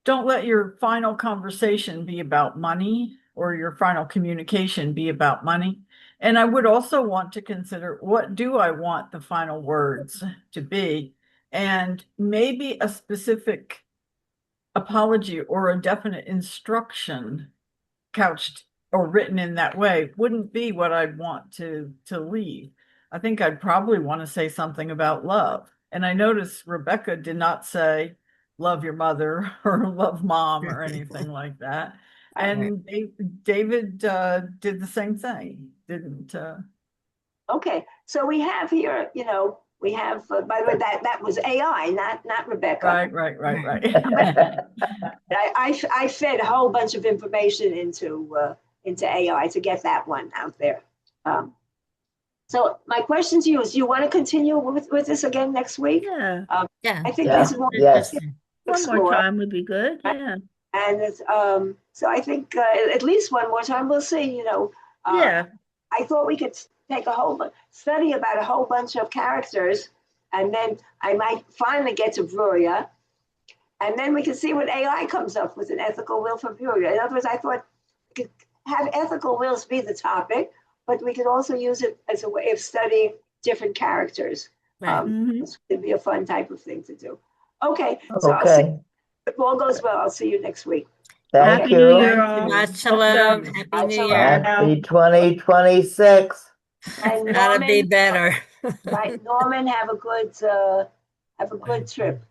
Don't let your final conversation be about money or your final communication be about money. And I would also want to consider, what do I want the final words to be? And maybe a specific apology or a definite instruction couched or written in that way wouldn't be what I'd want to leave. I think I'd probably want to say something about love. And I noticed Rebecca did not say love your mother or love mom or anything like that. And David did the same thing. Didn't Okay, so we have here, we have, by the way, that was AI, not Rebecca. right. I fed a whole bunch of information into AI to get that one out there. So my question to you is, do you want to continue with this again next week? Yeah. Yeah. I think Yeah. this is one Yes. One more time would be good. Yeah. And it's, so I think at least one more time, we'll see, Yeah. I thought we could take study about a whole bunch of characters, and then I might finally get to Bruria, and then we can see what AI comes up with an ethical will for Bruria. In other words, I thought we could have ethical wills be the topic, but we could also use it as a way of studying different characters. Right. This would be a fun type of thing to do. Okay, so I'll see. Okay. If all goes well, I'll see you next week. Thank Happy New Year, you. all. Much love. Happy New Year. Happy 2026. And Gotta be Norman, better. right? Norman, have a good trip.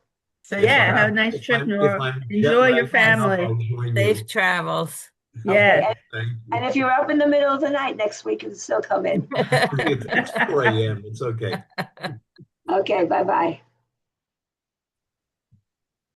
Safe Yeah, have a travel. nice trip, If Nora. I'm Enjoy your jet-lagged enough, family. I'll join you. Safe travels. Yes. Okay, Thank you. and if you're up in the middle of the night next week, you can still come in. It's 4 a.m. It's okay. Okay, bye-bye.